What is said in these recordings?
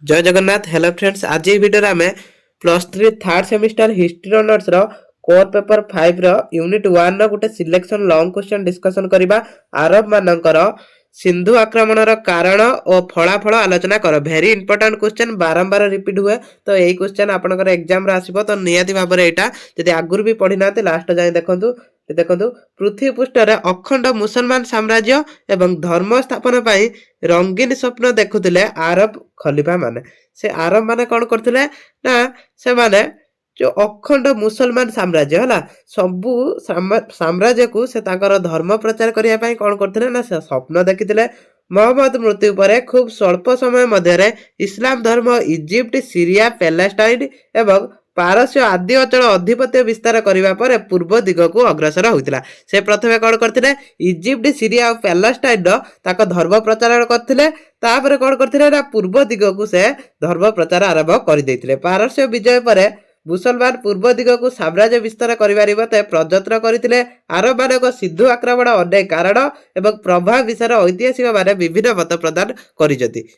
जय Jagannath. Hello friends, आज ये वीडियो आम +3 थर्ड सेमिस्टर हिस्ट्री ऑनर्स रो कोर पेपर 5 रो यूनिट 1 रो गोटे सिलेक्शन लॉन्ग क्वेश्चन डिस्कशन करबा। अरब मानकर सिंधु आक्रमणर कारण और फलाफल आलोचना कर। भेरी इंपोर्टेंट क्वेश्चन, बारंबार रिपीट हुए। तो यही क्वेश्चन आपनकर एग्जाम रे आसीबो। तो नियाती भाबरे एटा जदि आगुर भी पढ़ी नाते लास्ट जाय देखंतु देखंतु पृथ्वी पृष्ठरे अखंड मुसलमान साम्राज्य एवं धर्म स्थापन पाई रंगीन स्वप्न देखुतिले आरब खलीफा माने। से आरब माने कौन करथिले ना, से माने जो अखंड मुसलमान साम्राज्य हला सबु साम्राज्य को से ताकर धर्म प्रचार करिया पई कौन करथिले ना, से स्वप्न देखिथिले। मोहम्मद मृत्यु पर खूब स्वल्प समय मध्य इस्लाम धर्म इजिप्ट, सीरिया, पैलेस्टाइन एवं पारस्य आदि अचल अधिपत्य विस्तार करने पर पूर्व दिग को अग्रसर होता। से प्रथमे कौन करथिले, इजिप्ट, सीरिया और पैलेस्टाइन ताक धर्म प्रचार करथिले। तापर कौन करथिले ना, पूर्व दिग को से धर्म प्रचार आरंभ कर देथिले। पारस्य विजय पर मुसलमान पूर्व दिग को साम्राज्य विस्तार करने निमंते प्रयत्न करथिले। आरब मानक सिंधु आक्रमण अनेक कारण एवं प्रभाव विषय ऐतिहासिक माने विभिन्न मत प्रदान करिसेंति।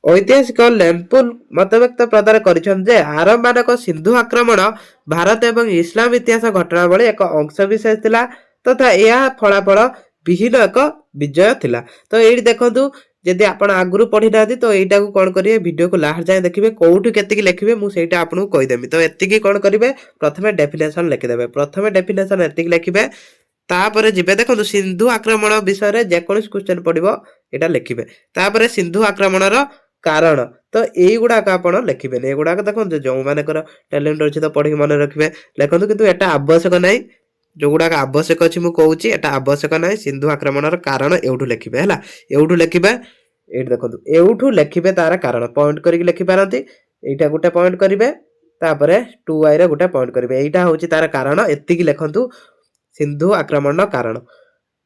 ऐतिहासिक लैम्पुल मतव्यक्त प्रदान कर आरब मानक सिंधु आक्रमण भारत एवं इस्लाम इतिहास घटनावली एक अंश विशेष थिला तथा यह फलाफल विहीन एक विजय थिला। तो ये देखो, जदि आप आगु पढ़ी ना तो यहीटा को कौन करेंगे, वीडियो को लास्ट जाए देखिए कौटू के लिखे मुझे आपको कहीदेवी। तो ये कौन करेंगे, प्रथम डेफिनेशन लिखिदेवे। प्रथम डेफिनेशन ये लिखे, तापर जिबे देखो सिंधु आक्रमण विषय जेकोसी क्वेश्चन पड़ो यहाँ लिखे। तापर सिंधु आक्रमणर कारण, तो यही गुड़ाक आप लिखे। ये गुड़ाक देखो जो मानकर टैलेंट अच्छे तो पढ़ी मन रखिए लिखु, कितु एटा आवश्यक ना। जो गुड़ाक आवश्यक अच्छी मुझे एटा आवश्यक ना। सिंधु आक्रमणर कारण एवठू लिखे है, एवठू लिखे। ये देखो एवठू लिखे तार कारण पॉइंट करके लिखिपारती। यहाँ गोटे पॉइंट करेंगे, तापर 2i रे गोटे पॉइंट करेंगे। यहाँ हूँ तार कारण, एतिकी लिखु। सिंधु आक्रमण कारण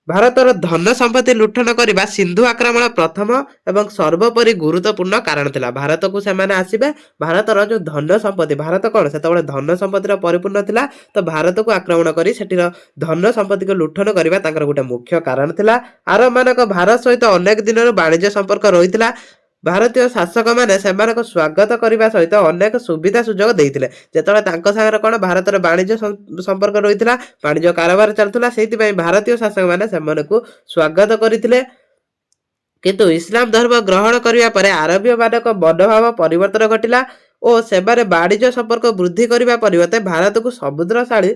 भारतर धन संपत्ति लुठन करने सिंधु आक्रमण प्रथम एवं सर्वोपरि गुरुत्वपूर्ण कारण थिला। भारत को सेमाने आसीबे, भारतर जो धन संपत्ति, भारत कौन से धन संपत्तिर परिपूर्ण थिला। तो भारत को आक्रमण करी सेठिर धन संपत्ति को लुठन करबा तांकर गोटे मुख्य कारण थिला। आरब मानक भारत सहित अनेक दिन वाणिज्य संपर्क रहिथिला। भारतीय शासक मैंने स्वागत करने सहित अनेक सुविधा सुजोग देते। जो कौन भारत वाणिज्य संपर्क रही है, वाणिज्य कारोबार चलता, से भारतीय शासक मैंने स्वागत करते। किंतु इस्लाम धर्म ग्रहण करने पर आरबीय मानक मनोभाव परिवर्तन घटिला और सेमाने वाणिज्य संपर्क वृद्धि करने परिवर्ते भारत को समृद्धशाली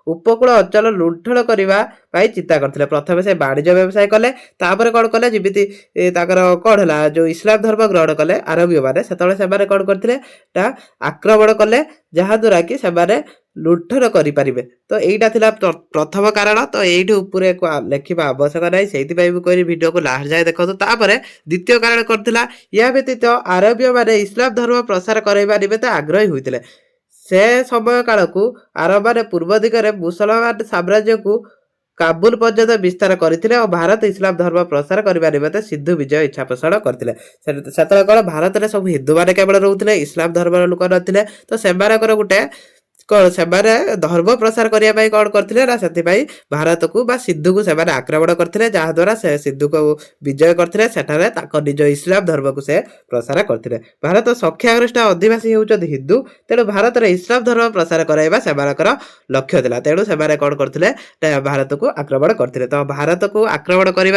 उपकूल अंचल लुंठन करने चिंता करते। प्रथम से वाणिज्य व्यवसाय कले, तापर कौन कले जमीती कौन है जो इस्लाम धर्म ग्रहण कले आरबीय मैंने से कौन करते आक्रमण कले, जहाद्वारा कि से लुंठन करें। तो यहीटा थिला प्रथम कारण। तो यही उपरे लिखा आवश्यक ना, से कह वीडियो को लास्ट जाए देखो। तापर द्वितीय कारण करथिला, या व्यतीत आरबीय माने इस्लाम धर्म प्रसार करने निमित्ते आग्रही होते। से समय काल को आरब माने पूर्व दिगरे मुसलमान साम्राज्य को काबुल पर्यंत विस्तार करते और भारत इस्लाम धर्म प्रसार करने निमित्ते सिंधु विजय इच्छा पोषण करते। से कौन भारत में सब हिंदू मैंने केवल रोते, इस्लाम धर्म लोक नथिले। तो से गोटे कौन से धर्म प्रसार करने कौन करते ना, से भारत को सिंधु को सेमाने आक्रमण करते, जहाद्वारा से सिंधु को विजय करते। सेठारे निज इस्लाम धर्म को से प्रसार करते। भारत संख्यागरिष्ठ अधिवासी होउछन्ति हिंदू, तेणु भारत में इस्लाम धर्म प्रसार कराइबा सेमानकर लक्ष्य थिला। तेणु से कौन करते भारत को आक्रमण करते। तो भारत को आक्रमण कर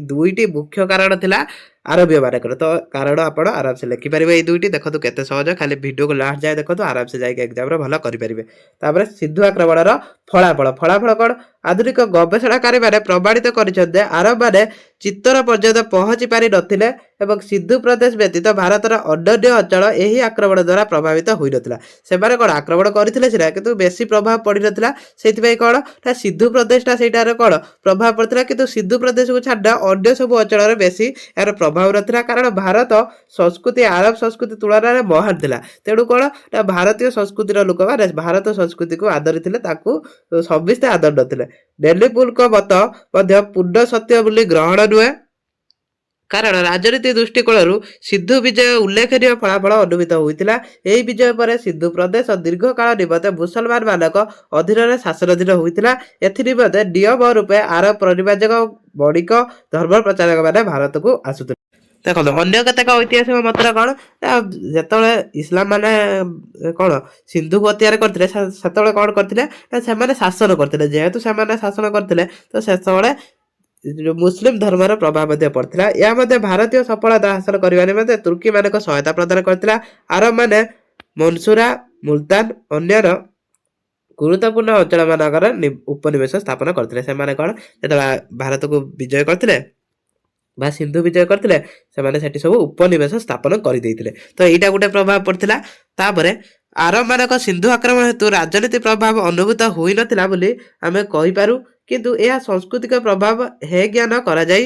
दुईटी मुख्य कारण थिला आरबीय मानकर। तो कारण आप आराम से लिखिपारे ये दुईटी। देखो केते सहज, खाली वीडियो को लास्ट जाए देखो, आराम से जाके एग्जाम भल करेंगे। सिंधु आक्रमणर फलाफल कौन, आधुनिक गवेषणाकारी मैंने प्रमाणित कर आरब मैंने चित्तर पर्यंत पहुंची पारि नथिले एवं सिंधु प्रदेश व्यतीत भारतर अन्य अंचल यही आक्रमण द्वारा प्रभावित होई नथिला। सेमाने कौन आक्रमण करथिले सिना, किंतु बेसी प्रभाव पड़ी नथिला। सेथिबाई कौन ना सिंधु प्रदेशटा सेटार कौन प्रभाव पड़ता, किंतु सिंधु प्रदेश को छाड़ा अन्य सब अंचल बेसी यार प्रभाव नथिला। कारण भारत संस्कृति आरब संस्कृति तुलन में महान थिला। तेणु कौन ना भारतीय संस्कृतिर लोक माने भारत संस्कृति को आदरी थिले, ताकू समस्ते आदर नथिले। डेली पुल को मत पूर्ण सत्य बोली ग्रहण नुहे। କାରଣ ରାଜନୀତି ଦୃଷ୍ଟିକୋଣରୁ ସିନ୍ଧୁ ବିଜୟ ଉଲ୍ଲେଖନୀୟ ଫଳାଫଳ ଅନୁମିତ ହୋଇଥିଲା। ଏହି ବିଜୟ ପରେ ସିନ୍ଧୁ ପ୍ରଦେଶ ଦୀର୍ଘକାଳ ନିମନ୍ତେ ମୁସଲମାନମାନଙ୍କ ଅଧୀନରେ ଶାସନାଧୀନ ହୋଇଥିଲା। ଏଥିନିମନ୍ତେ ନିୟମ ରୂପେ ଆରବ ପରିବ୍ରାଜକ ବଣିକ ଧର୍ମ ପ୍ରଚାରକମାନେ ଭାରତକୁ ଆସୁଥିଲେ। ଦେଖନ୍ତୁ ଅନ୍ୟ କେତେକ ଐତିହାସିକ ମତରେ କ'ଣ ନା ଯେତେବେଳେ ଇସଲାମ ମାନେ କ'ଣ ସିନ୍ଧୁକୁ ଅକ୍ତିଆର କରିଥିଲେ ସେତେବେଳେ କ'ଣ କରିଥିଲେ ନା ସେମାନେ ଶାସନ କରିଥିଲେ। ଯେହେତୁ ସେମାନେ ଶାସନ କରିଥିଲେ ତ ସେତେବେଳେ ମୁସଲିମ ଧର୍ମର ପ୍ରଭାବ ମଧ୍ୟ ପଡ଼ିଥିଲା। ଏହା ମଧ୍ୟ ଭାରତୀୟ ସଫଳତା ହାସଲ କରିବା ନିମନ୍ତେ ତୁର୍କୀମାନଙ୍କ ସହାୟତା ପ୍ରଦାନ କରିଥିଲା। ଆରବ ମାନେ ମନସୁରା ମୁଲତାନ ଅନ୍ୟର ଗୁରୁତ୍ୱପୂର୍ଣ୍ଣ ଅଞ୍ଚଳମାନଙ୍କର ଉପନିବେଶ ସ୍ଥାପନ କରିଥିଲେ। ସେମାନେ କ'ଣ ଯେତେବେଳେ ଭାରତକୁ ବିଜୟ କରିଥିଲେ ବା ସିନ୍ଧୁ ବିଜୟ କରିଥିଲେ ସେମାନେ ସେଠି ସବୁ ଉପନିବେଶ ସ୍ଥାପନ କରିଦେଇଥିଲେ। ତ ଏଇଟା ଗୋଟେ ପ୍ରଭାବ ପଡ଼ିଥିଲା। ତାପରେ ଆରବମାନଙ୍କ ସିନ୍ଧୁ ଆକ୍ରମଣ ହେତୁ ରାଜନୀତି ପ୍ରଭାବ ଅନୁଭୂତ ହୋଇନଥିଲା ବୋଲି ଆମେ କହିପାରୁ, କିନ୍ତୁ ଏହା ସାଂସ୍କୃତିକ ପ୍ରଭାବ ହେ ଜ୍ଞାନ କରାଯାଇ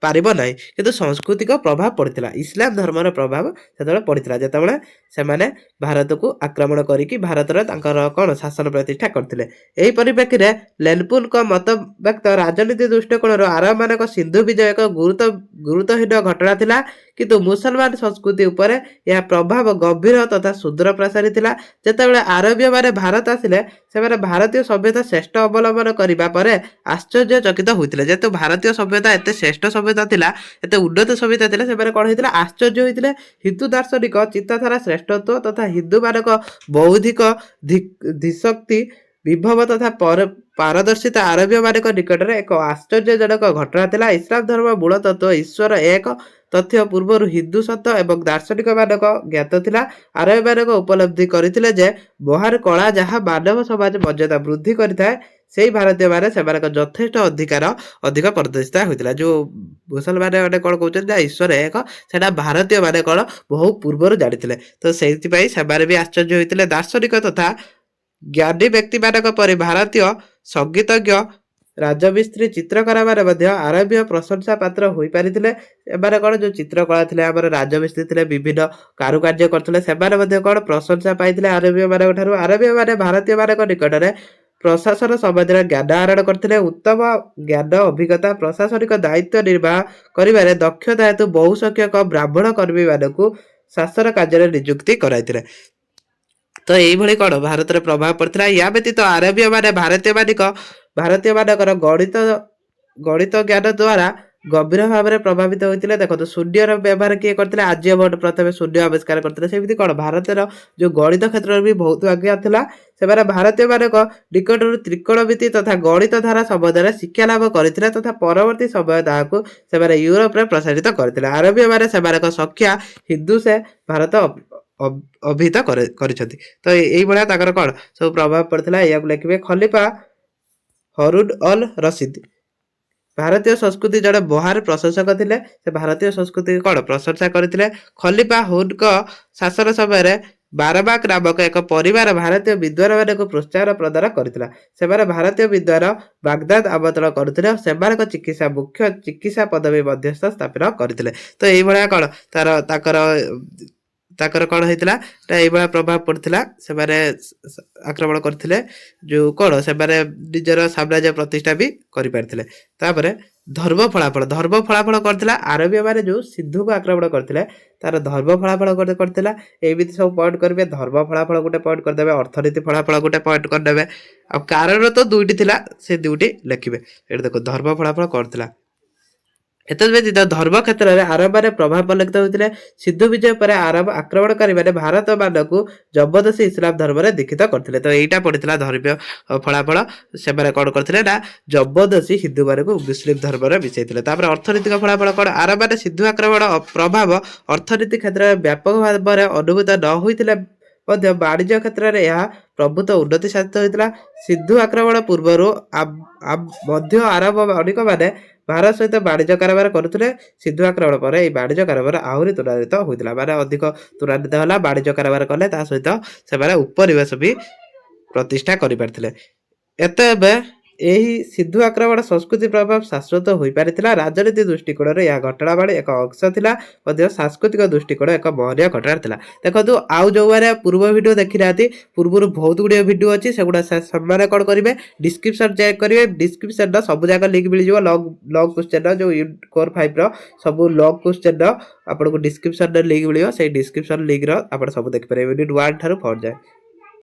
ପାରିବ ନାହିଁ। କିନ୍ତୁ ସାଂସ୍କୃତିକ ପ୍ରଭାବ ପଡ଼ିଥିଲା, ଇସଲାମ ଧର୍ମର ପ୍ରଭାବ ସେତେବେଳେ ପଡ଼ିଥିଲା ଯେତେବେଳେ ସେମାନେ ଭାରତକୁ ଆକ୍ରମଣ କରିକି ଭାରତର ତାଙ୍କର କ'ଣ ଶାସନ ପ୍ରତିଷ୍ଠା କରିଥିଲେ। ଏହି ପରିପ୍ରେକ୍ଷୀରେ ଲେନପୁଲଙ୍କ ମତ ବ୍ୟକ୍ତ ରାଜନୀତି ଦୃଷ୍ଟିକୋଣରୁ ଆରବମାନଙ୍କ ସିନ୍ଧୁ ବିଜୟ ଏକ ଗୁରୁତ୍ୱହୀନ ଘଟଣା ଥିଲା, କିନ୍ତୁ ମୁସଲମାନ ସଂସ୍କୃତି ଉପରେ ଏହା ପ୍ରଭାବ ଗଭୀର ତଥା ସୁଦୂର ପ୍ରସାରୀ ଥିଲା। ଯେତେବେଳେ ଆରବୀୟମାନେ ଭାରତ ଆସିଲେ ସେମାନେ ଭାରତୀୟ ସଭ୍ୟତା ଶ୍ରେଷ୍ଠ ଅବଲମ୍ବନ କରିବା ପରେ ଆଶ୍ଚର୍ଯ୍ୟଚକିତ ହୋଇଥିଲେ। ଯେହେତୁ ଭାରତୀୟ ସଭ୍ୟତା ଏତେ ଶ୍ରେଷ୍ଠ ସଭ୍ୟତା ଥିଲା, ଏତେ ଉନ୍ନତ ସଭ୍ୟତା ଥିଲା, ସେମାନେ କ'ଣ ହେଇଥିଲା ଆଶ୍ଚର୍ଯ୍ୟ ହୋଇଥିଲେ। ହିନ୍ଦୁ ଦାର୍ଶନିକ ଚିନ୍ତାଧାରା ଶ୍ରେଷ୍ଠତ୍ୱ ତଥା ହିନ୍ଦୁମାନଙ୍କ ବୌଦ୍ଧିକ ଧୀଶକ୍ତି ବିଭବ ତଥା ପାରଦର୍ଶିତା ଆରବୀୟମାନଙ୍କ ନିକଟରେ ଏକ ଆଶ୍ଚର୍ଯ୍ୟଜନକ ଘଟଣା ଥିଲା। ଇସଲାମ ଧର୍ମ ମୂଳ ତତ୍ତ୍ୱ ଈଶ୍ୱର ଏକ ତଥ୍ୟ ପୂର୍ବରୁ ହିନ୍ଦୁ ସତ ଏବଂ ଦାର୍ଶନିକମାନଙ୍କ ଜ୍ଞାତ ଥିଲା। ଆରବୀୟମାନଙ୍କ ଉପଲବ୍ଧି କରିଥିଲେ ଯେ ମହାନ କଳା ଯାହା ମାନବ ସମାଜ ମର୍ଯ୍ୟାଦା ବୃଦ୍ଧି କରିଥାଏ, ସେଇ ଭାରତୀୟମାନେ ସେମାନଙ୍କ ଯଥେଷ୍ଟ ଅଧିକ ପ୍ରଦର୍ଶିତ ହୋଇଥିଲା। ଯେଉଁ ମୁସଲମାନ ମାନେ କ'ଣ କହୁଛନ୍ତି ନା ଈଶ୍ୱର ଏକ, ସେଟା ଭାରତୀୟମାନେ କ'ଣ ବହୁ ପୂର୍ବରୁ ଜାଣିଥିଲେ। ତ ସେଇଥିପାଇଁ ସେମାନେ ବି ଆଶ୍ଚର୍ଯ୍ୟ ହୋଇଥିଲେ। ଦାର୍ଶନିକ ତଥା ଜ୍ଞାନୀ ବ୍ୟକ୍ତିମାନଙ୍କ ପରି ଭାରତୀୟ ସଙ୍ଗୀତଜ୍ଞ ରାଜମିସ୍ତ୍ରୀ ଚିତ୍ରକରମାନେ ମଧ୍ୟ ଆରବୀୟ ପ୍ରଶଂସା ପାତ୍ର ହୋଇପାରିଥିଲେ। ଏମାନେ କ'ଣ ଯେଉଁ ଚିତ୍ରକଳା ଥିଲେ, ଆମର ରାଜମିସ୍ତ୍ରୀ ଥିଲେ, ବିଭିନ୍ନ କାରୁକାର୍ଯ୍ୟ କରୁଥିଲେ, ସେମାନେ ମଧ୍ୟ କ'ଣ ପ୍ରଶଂସା ପାଇଥିଲେ ଆରବୀୟମାନଙ୍କ ଠାରୁ। ଆରବୀୟମାନେ ଭାରତୀୟମାନଙ୍କ ନିକଟରେ ପ୍ରଶାସନ ସମ୍ବନ୍ଧୀୟ ଜ୍ଞାନ ଆହରଣ କରିଥିଲେ। ଉତ୍ତମ ଜ୍ଞାନ ଅଭିଜ୍ଞତା ପ୍ରଶାସନିକ ଦାୟିତ୍ୱ ନିର୍ବାହ କରିବାରେ ଦକ୍ଷତା ହେତୁ ବହୁ ସଂଖ୍ୟକ ବ୍ରାହ୍ମଣ କର୍ମୀମାନଙ୍କୁ ଶାସନ କାର୍ଯ୍ୟରେ ନିଯୁକ୍ତି କରାଇଥିଲେ। ତ ଏଇଭଳି କ'ଣ ଭାରତରେ ପ୍ରଭାବ ପଡ଼ିଥିଲା। ୟା ବ୍ୟତୀତ ଆରବୀୟମାନେ ଭାରତୀୟମାନଙ୍କର ଗଣିତ ଜ୍ଞାନ ଦ୍ୱାରା ଗଭୀର ଭାବରେ ପ୍ରଭାବିତ ହୋଇଥିଲେ। ଦେଖନ୍ତୁ ଶୂନ୍ୟର ବ୍ୟବହାର କିଏ କରିଥିଲେ? ଆର୍ଯ୍ୟଭଟ୍ଟ ପ୍ରଥମେ ଶୂନ୍ୟ ଆବିଷ୍କାର କରିଥିଲେ। ସେମିତି କ'ଣ ଭାରତର ଯେଉଁ ଗଣିତ କ୍ଷେତ୍ରରେ ବି ବହୁତ ଆଜ୍ଞା ଥିଲା। ସେମାନେ ଭାରତୀୟମାନଙ୍କ ନିକଟରୁ ତ୍ରିକୋଣମିତି ତଥା ଗଣିତ ଧାରା ସମ୍ବନ୍ଧରେ ଶିକ୍ଷା ଲାଭ କରିଥିଲେ ତଥା ପରବର୍ତ୍ତୀ ସମୟ ତାହାକୁ ସେମାନେ ୟୁରୋପରେ ପ୍ରସାରିତ କରିଥିଲେ। ଆରବୀୟମାନେ ସେମାନଙ୍କ ସଂଖ୍ୟା ହିନ୍ଦୁ ସେ ଭାରତ ଅଭିହିତ କରିଛନ୍ତି। ତ ଏଇଭଳିଆ ତାଙ୍କର କ'ଣ ସବୁ ପ୍ରଭାବ ପଡ଼ିଥିଲା। ଏହାକୁ ଲେଖିବେ। ଖଲିଫା ହରୁନ ଅଲ ରସିଦ ଭାରତୀୟ ସଂସ୍କୃତି ଜଣେ ମହାନ ପ୍ରଶଂସକ ଥିଲେ। ସେ ଭାରତୀୟ ସଂସ୍କୃତି କ'ଣ ପ୍ରଶଂସା କରିଥିଲେ। ଖଲିଫା ହୁନଙ୍କ ଶାସନ ସମୟରେ ବାରବାକ ନାମକ ଏକ ପରିବାର ଭାରତୀୟ ବିଦ୍ୱାନମାନଙ୍କୁ ପ୍ରୋତ୍ସାହନ ପ୍ରଦାନ କରିଥିଲା। ସେମାନେ ଭାରତୀୟ ବିଦ୍ୱାନ ବାଗଦାଦ ଆମନ୍ତ୍ରଣ କରୁଥିଲେ। ସେମାନଙ୍କ ମୁଖ୍ୟ ଚିକିତ୍ସା ପଦବୀ ମଧ୍ୟସ୍ଥ ସ୍ଥାପନ କରିଥିଲେ। ତ ଏଇଭଳିଆ କ'ଣ ତାଙ୍କର କ'ଣ ହେଇଥିଲା ନା ଏଇଭଳିଆ ପ୍ରଭାବ ପଡ଼ିଥିଲା। ସେମାନେ ଆକ୍ରମଣ କରିଥିଲେ, ଯେଉଁ କ'ଣ ସେମାନେ ନିଜର ସାମ୍ରାଜ୍ୟ ପ୍ରତିଷ୍ଠା ବି କରିପାରିଥିଲେ। ତାପରେ ଧର୍ମ ଫଳାଫଳ କରିଥିଲା। ଆରବୀୟମାନେ ଯେଉଁ ସିନ୍ଧୁକୁ ଆକ୍ରମଣ କରିଥିଲେ ତାର ଧର୍ମ ଫଳାଫଳ କରିଥିଲା। ଏମିତି ସବୁ ପଏଣ୍ଟ କରିବେ। ଧର୍ମ ଫଳାଫଳ ଗୋଟେ ପଏଣ୍ଟ କରିଦେବେ, ଅର୍ଥନୀତି ଫଳାଫଳ ଗୋଟେ ପଏଣ୍ଟ କରିଦେବେ। ଆଉ କାରଣ ତ ଦୁଇଟି ଥିଲା, ସେ ଦୁଇଟି ଲେଖିବେ। ଏଠି ଦେଖো ଧର୍ମ ଫଳାଫଳ କରିଥିଲା। ଏତଦ୍‌ବ୍ୟତୀତ ଧର୍ମ କ୍ଷେତ୍ରରେ ଆରବମାନେ ପ୍ରଭାବ ପରିଲକ୍ଷିତ ହୋଇଥିଲେ। ସିନ୍ଧୁ ବିଜୟ ପରେ ଆରବ ଆକ୍ରମଣକାରୀମାନେ ଭାରତମାନଙ୍କୁ ଜବରଦସ୍ତି ଇସଲାମ ଧର୍ମରେ ଦୀକ୍ଷିତ କରିଥିଲେ। ତ ଏଇଟା ପଡ଼ିଥିଲା ଧର୍ମୀୟ ଫଳାଫଳ। ସେମାନେ କ'ଣ କରିଥିଲେ ନା ଜବରଦସ୍ତି ହିନ୍ଦୁମାନଙ୍କୁ ମୁସଲିମ ଧର୍ମରେ ମିଶାଇଥିଲେ। ତାପରେ ଅର୍ଥନୈତିକ ଫଳାଫଳ କ'ଣ? ଆରବମାନେ ସିନ୍ଧୁ ଆକ୍ରମଣ ପ୍ରଭାବ ଅର୍ଥନୀତି କ୍ଷେତ୍ରରେ ବ୍ୟାପକ ଭାବରେ ଅନୁଭୂତ ନ ହୋଇଥିଲେ ମଧ୍ୟ ବାଣିଜ୍ୟ କ୍ଷେତ୍ରରେ ଏହା ପ୍ରଭୂତ ଉନ୍ନତି ସାଧିତ ହୋଇଥିଲା। ସିନ୍ଧୁ ଆକ୍ରମଣ ପୂର୍ବରୁ ମଧ୍ୟ ଆରବ ବଣିକମାନେ ଭାରତ ସହିତ ବାଣିଜ୍ୟ କାରବାର କରୁଥିଲେ। ସିନ୍ଧୁ ଆକ୍ରମଣ ପରେ ଏହି ବାଣିଜ୍ୟ କାରବାର ଆହୁରି ତ୍ୱରାନ୍ୱିତ ହୋଇଥିଲା, ମାନେ ଅଧିକ ତ୍ୱରାନ୍ୱିତ ହେଲା। ବାଣିଜ୍ୟ କାରବାର କଲେ, ତା ସହିତ ସେମାନେ ଉପନିବେଶ ବି ପ୍ରତିଷ୍ଠା କରିପାରିଥିଲେ। ଏବେ ଏହି ସିନ୍ଧୁ ଆକ୍ରମଣ ସଂସ୍କୃତି ପ୍ରଭାବ ଶାଶ୍ୱତ ହୋଇପାରିଥିଲା। ରାଜନୀତି ଦୃଷ୍ଟିକୋଣରେ ଏହା ଘଟଣାବଳୀ ଏକ ଅଂଶ ଥିଲା, ମଧ୍ୟ ସାଂସ୍କୃତିକ ଦୃଷ୍ଟିକୋଣ ଏକ ମହନୀୟ ଘଟଣା ଥିଲା। ଦେଖନ୍ତୁ ଆଉ ଯେଉଁମାନେ ପୂର୍ବ ଭିଡ଼ିଓ ଦେଖିନାହାନ୍ତି, ପୂର୍ବରୁ ବହୁତ ଗୁଡ଼ିଏ ଭିଡ଼ିଓ ଅଛି, ସେଗୁଡ଼ା ସେମାନେ କ'ଣ କରିବେ, ଡିସ୍କ୍ରିପ୍ସନ୍ ଚେକ୍ କରିବେ। ଡିସ୍କ୍ରିପ୍ସନ୍ର ସବୁ ଯାକ ଲିଙ୍କ୍ ମିଳିଯିବ। ଲଙ୍ଗ୍ କ୍ୱେଶ୍ଚନ୍ର ଯେଉଁ କୋର୍ 5ର ସବୁ ଲଙ୍ଗ୍ କ୍ୱେଶ୍ଚନ୍ର ଆପଣଙ୍କୁ ଡିସ୍କ୍ରିପ୍ସନ୍ରେ ଲିଙ୍କ୍ ମିଳିବ। ସେଇ ଡିସ୍କ୍ରିପ୍ସନ୍ ଲିଙ୍କ୍ର ଆପଣ ସବୁ ଦେଖିପାରିବେ ୟୁନିଟ୍ 1 ଠାରୁ 4 ଯାଏ।